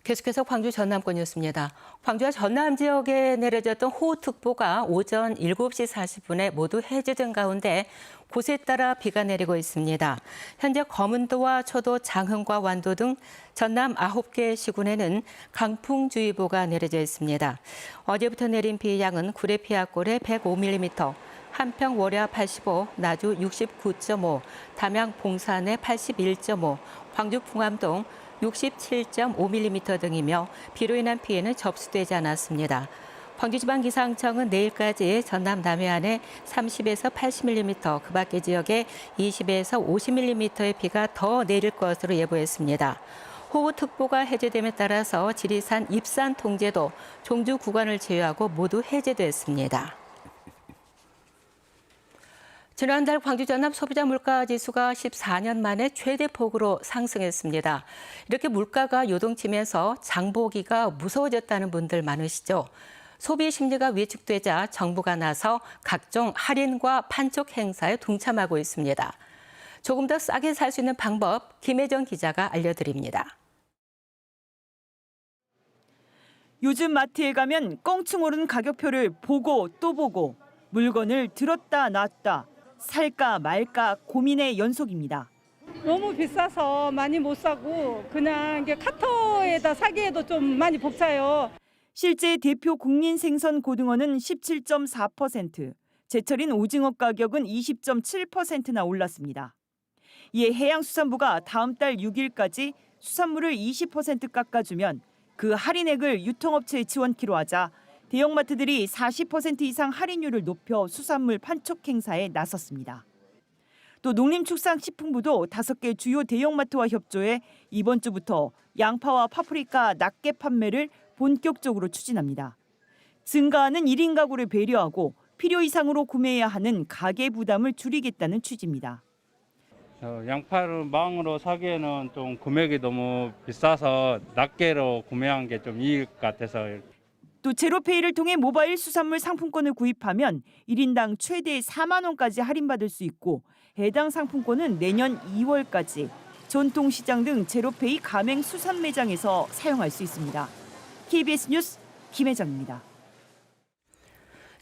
계속해서 광주 전남권 뉴스입니다. 광주와 전남 지역에 내려졌던 호우특보가 오전 7시 40분에 모두 해제된 가운데 곳에 따라 비가 내리고 있습니다. 현재 거문도와 초도, 장흥과 완도 등 전남 9개 시군에는 강풍주의보가 내려져 있습니다. 어제부터 내린 비 양은 구례 피아골에 105mm, 한평 월야 85, 나주 69.5, 담양 봉산에 81.5, 광주 풍암동 67.5mm 등이며 비로 인한 피해는 접수되지 않았습니다. 광주지방기상청은 내일까지 전남 남해안에 30에서 80mm, 그 밖의 지역에 20에서 50mm의 비가 더 내릴 것으로 예보했습니다. 호우특보가 해제됨에 따라서 지리산 입산 통제도 종주 구간을 제외하고 모두 해제됐습니다. 지난달 광주 전남 소비자 물가 지수가 14년 만에 최대 폭으로 상승했습니다. 이렇게 물가가 요동치면서 장보기가 무서워졌다는 분들 많으시죠? 소비 심리가 위축되자 정부가 나서 각종 할인과 판촉 행사에 동참하고 있습니다. 조금 더 싸게 살 수 있는 방법, 김혜정 기자가 알려드립니다. 요즘 마트에 가면 껑충 오른 가격표를 보고 또 보고 물건을 들었다 놨다 살까 말까 고민의 연속입니다. 너무 비싸서 많이 못 사고 그냥 이게 카터에다 사기에도 좀 많이 벅차요. 실제 대표 국민생선 고등어는 17.4%, 제철인 오징어 가격은 20.7%나 올랐습니다. 이에 해양수산부가 다음 달 6일까지 수산물을 20% 깎아주면 그 할인액을 유통업체에 지원키로 하자 대형마트들이 40% 이상 할인율을 높여 수산물 판촉 행사에 나섰습니다. 또 농림축산식품부도 5개 주요 대형마트와 협조해 이번 주부터 양파와 파프리카 낱개 판매를 본격적으로 추진합니다. 증가하는 1인 가구를 배려하고 필요 이상으로 구매해야 하는 가계 부담을 줄이겠다는 취지입니다. 양파를 망으로 사기에는 좀 금액이 너무 비싸서 낱개로 구매한 게 좀 이익 같아서. 또 제로페이를 통해 모바일 수산물 상품권을 구입하면 1인당 최대 4만 원까지 할인받을 수 있고 해당 상품권은 내년 2월까지 전통시장 등 제로페이 가맹 수산 매장에서 사용할 수 있습니다. KBS 뉴스 김혜정입니다.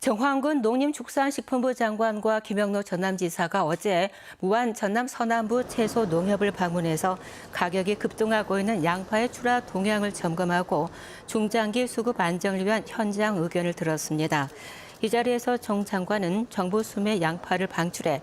정황근 농림축산식품부 장관과 김영로 전남지사가 어제 무안 전남 서남부 채소 농협을 방문해서 가격이 급등하고 있는 양파의 출하 동향을 점검하고 중장기 수급 안정을 위한 현장 의견을 들었습니다. 이 자리에서 정 장관은 정부 수매 양파를 방출해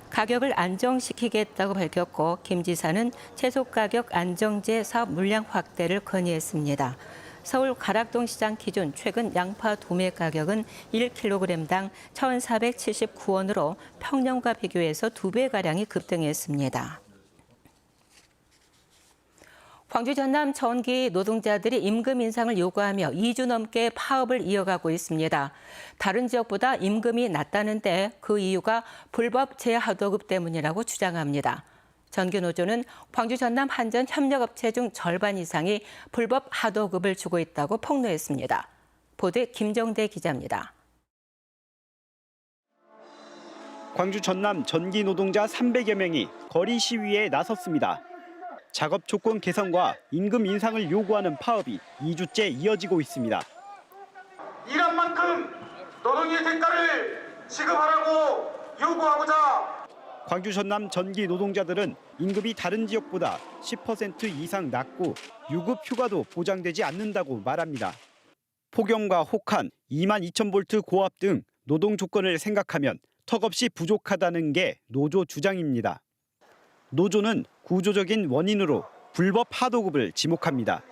가격을 안정시키겠다고 밝혔고 김 지사는 채소 가격 안정제 사업 물량 확대를 건의했습니다. 서울 가락동 시장 기준 최근 양파 도매 가격은 1kg당 1,479원으로 평년과 비교해서 2배가량이 급등했습니다. 광주 전남 전기 노동자들이 임금 인상을 요구하며 2주 넘게 파업을 이어가고 있습니다. 다른 지역보다 임금이 낮다는데 그 이유가 불법 재하도급 때문이라고 주장합니다. 전기노조는 광주 전남 한전 협력업체 중 절반 이상이 불법 하도급을 주고 있다고 폭로했습니다. 보도 김정대 기자입니다. 광주 전남 전기 노동자 300여 명이 거리 시위에 나섰습니다. 작업 조건 개선과 임금 인상을 요구하는 파업이 2주째 이어지고 있습니다. 일한 만큼 노동의 대가를 지급하라고 요구하고자 광주 전남 전기 노동자들은 임금이 다른 지역보다 10% 이상 낮고 유급 휴가도 보장되지 않는다고 말합니다. 폭염과 혹한, 22,000V 고압 등 노동 조건을 생각하면 턱없이 부족하다는 게 노조 주장입니다. 노조는 구조적인 원인으로 불법 하도급을 지목합니다.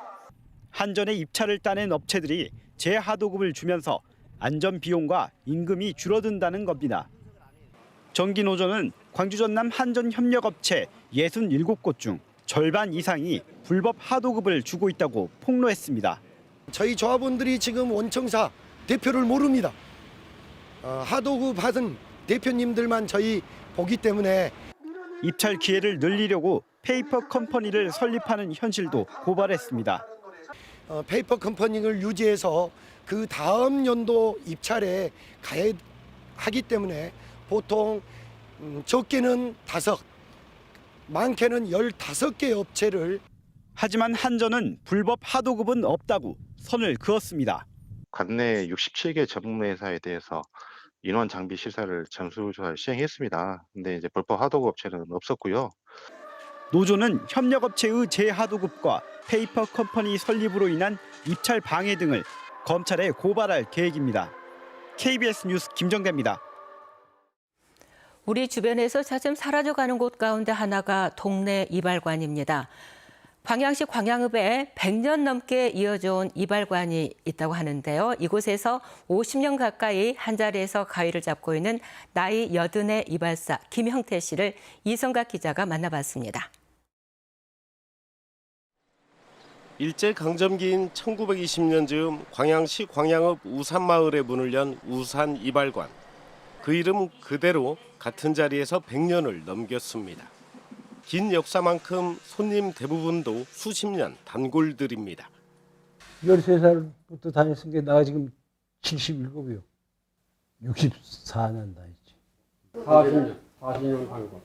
한전의 입찰을 따낸 업체들이 재하도급을 주면서 안전 비용과 임금이 줄어든다는 겁니다. 전기노조는 광주 전남 한전 협력업체 67곳 중 절반 이상이 불법 하도급을 주고 있다고 폭로했습니다. 저희 조합원들이 지금 원청사 대표를 모릅니다. 하도급 받은 대표님들만 저희 보기 때문에 입찰 기회를 늘리려고 페이퍼 컴퍼니를 설립하는 현실도 고발했습니다. 페이퍼 컴퍼니를 유지해서 그 다음 연도 입찰에 가야 하기 때문에 보통 적게는 5, 많게는 15개 업체를 하지만 한전은 불법 하도급은 없다고 선을 그었습니다. 관내 67개 전문회사에 대해서 인원 장비 시설을 전수조사를 시행했습니다. 근데 이제 불법 하도급 업체는 없었고요. 노조는 협력업체의 재하도급과 페이퍼 컴퍼니 설립으로 인한 입찰 방해 등을 검찰에 고발할 계획입니다. KBS 뉴스 김정대입니다. 우리 주변에서 차츰 사라져가는 곳 가운데 하나가 동네 이발관입니다. 광양시 광양읍에 100년 넘게 이어져온 이발관이 있다고 하는데요. 이곳에서 50년 가까이 한자리에서 가위를 잡고 있는 나이 80의 이발사 김형태 씨를 이성각 기자가 만나봤습니다. 일제강점기인 1920년 즈음 광양시 광양읍 우산마을에 문을 연 우산 이발관. 그 이름 그대로 같은 자리에서 100년을 넘겼습니다. 긴 역사만큼 손님 대부분도 수십 년 단골들입니다. 13살부터 다녔으니까 나가 지금 77이요. 64년 다녔지. 40년 단골.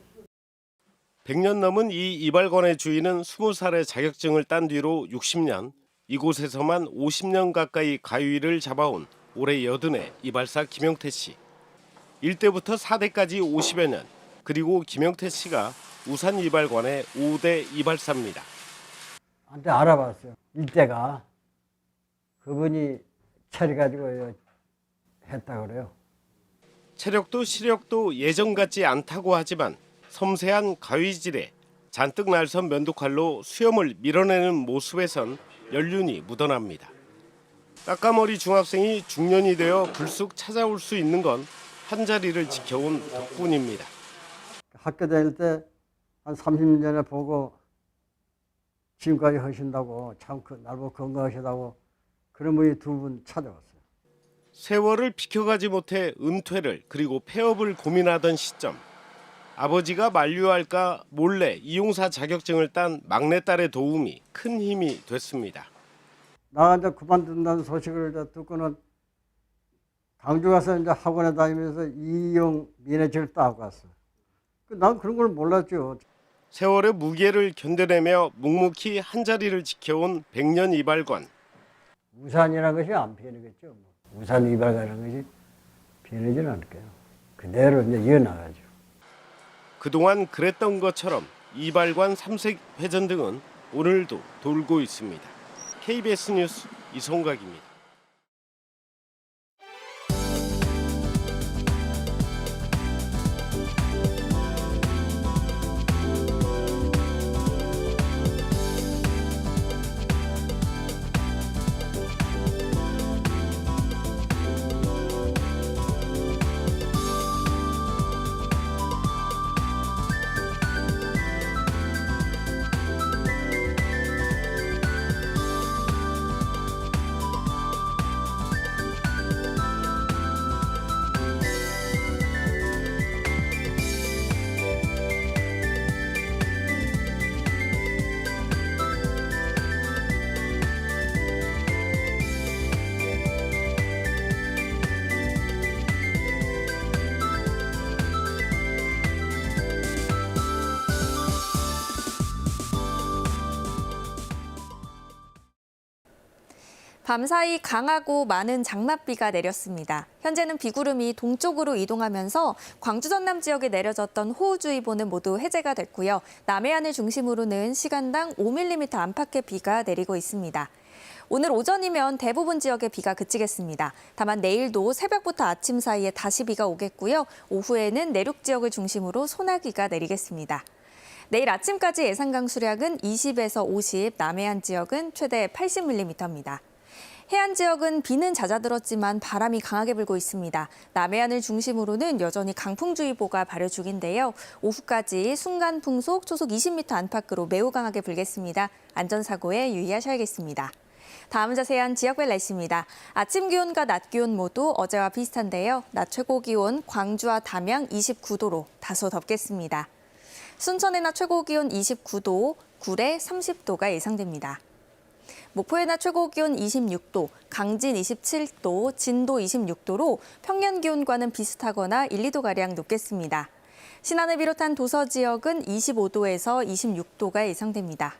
100년 넘은 이 이발관의 주인은 20살의 자격증을 딴 뒤로 60년, 이곳에서만 50년 가까이 가위를 잡아온 올해 80의 이발사 김형태 씨. 1대부터 4대까지 50여 년, 그리고 김형태 씨가 우산 이발관의 5대 이발사입니다. 한테 알아봤어요. 일대가 그분이 차려가지고 했다 그래요. 체력도 시력도 예전 같지 않다고 하지만 섬세한 가위질에 잔뜩 날선 면도칼로 수염을 밀어내는 모습에선 연륜이 묻어납니다. 까까머리 중학생이 중년이 되어 불쑥 찾아올 수 있는 건 한자리를 지켜온 덕분입니다. 학교 다닐 때 한 30년 전에 보고 지금까지 하신다고 참 날보 건강하시다고 그런 분이 2분 찾아왔어요. 세월을 비켜가지 못해 은퇴를 그리고 폐업을 고민하던 시점. 아버지가 만류할까 몰래 이용사 자격증을 딴 막내딸의 도움이 큰 힘이 됐습니다. 나 이제 그만둔다는 소식을 듣고는 강주 가서 이제 학원에 다니면서 이용 민해직을 따고 갔어. 난 그런 걸 몰랐죠. 세월의 무게를 견뎌내며 묵묵히 한자리를 지켜온 100년 이발관. 우산이라는 것이 안 변하겠죠. 우산 이발관이라는 것이 변하지는 않을 거예요. 그대로 이제 이어나가죠. 그동안 그랬던 것처럼 이발관 3색 회전 등은 오늘도 돌고 있습니다. KBS 뉴스 이성각입니다. 밤사이 강하고 많은 장맛비가 내렸습니다. 현재는 비구름이 동쪽으로 이동하면서 광주 전남 지역에 내려졌던 호우주의보는 모두 해제가 됐고요. 남해안을 중심으로는 시간당 5mm 안팎의 비가 내리고 있습니다. 오늘 오전이면 대부분 지역에 비가 그치겠습니다. 다만 내일도 새벽부터 아침 사이에 다시 비가 오겠고요. 오후에는 내륙 지역을 중심으로 소나기가 내리겠습니다. 내일 아침까지 예상 강수량은 20에서 50, 남해안 지역은 최대 80mm입니다. 해안 지역은 비는 잦아들었지만 바람이 강하게 불고 있습니다. 남해안을 중심으로는 여전히 강풍주의보가 발효 중인데요. 오후까지 순간 풍속 초속 20m 안팎으로 매우 강하게 불겠습니다. 안전사고에 유의하셔야겠습니다. 다음 자세한 지역별 날씨입니다. 아침 기온과 낮 기온 모두 어제와 비슷한데요. 낮 최고 기온 광주와 담양 29도로 다소 덥겠습니다. 순천의 낮 최고 기온 29도, 구례 30도가 예상됩니다. 목포의 낮 최고 기온 26도, 강진 27도, 진도 26도로 평년 기온과는 비슷하거나 1, 2도가량 높겠습니다. 신안을 비롯한 도서 지역은 25도에서 26도가 예상됩니다.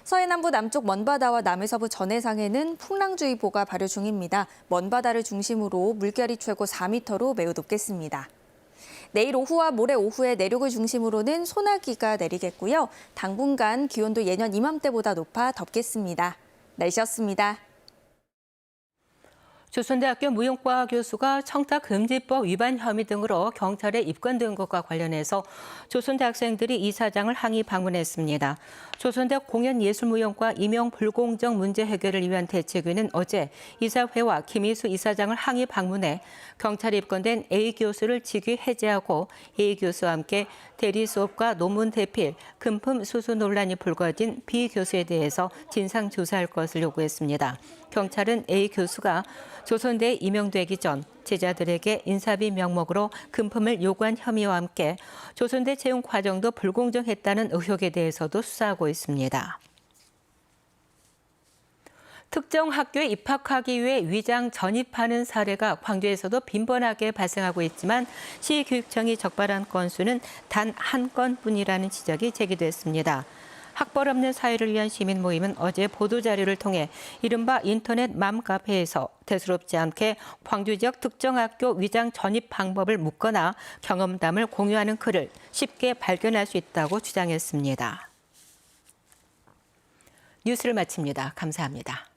서해남부 남쪽 먼바다와 남해서부 전해상에는 풍랑주의보가 발효 중입니다. 먼바다를 중심으로 물결이 최고 4m로 매우 높겠습니다. 내일 오후와 모레 오후에 내륙을 중심으로는 소나기가 내리겠고요. 당분간 기온도 예년 이맘때보다 높아 덥겠습니다. 날씨였습니다. 조선대학교 무용과 교수가 청탁금지법 위반 혐의 등으로 경찰에 입건된 것과 관련해서 조선대 학생들이 이사장을 항의 방문했습니다. 조선대 공연예술무용과 임용 불공정 문제 해결을 위한 대책위는 어제 이사회와 김희수 이사장을 항의 방문해 경찰에 입건된 A 교수를 직위 해제하고 A 교수와 함께 대리 수업과 논문 대필, 금품 수수 논란이 불거진 B 교수에 대해서 진상조사할 것을 요구했습니다. 경찰은 A 교수가 조선대에 임용되기 전 제자들에게 인사비 명목으로 금품을 요구한 혐의와 함께 조선대 채용 과정도 불공정했다는 의혹에 대해서도 수사하고 있습니다. 특정 학교에 입학하기 위해 위장 전입하는 사례가 광주에서도 빈번하게 발생하고 있지만 시교육청이 적발한 건수는 단 한 건뿐이라는 지적이 제기됐습니다. 학벌 없는 사회를 위한 시민 모임은 어제 보도자료를 통해 이른바 인터넷 맘카페에서 대수롭지 않게 광주 지역 특정 학교 위장 전입 방법을 묻거나 경험담을 공유하는 글을 쉽게 발견할 수 있다고 주장했습니다. 뉴스를 마칩니다. 감사합니다.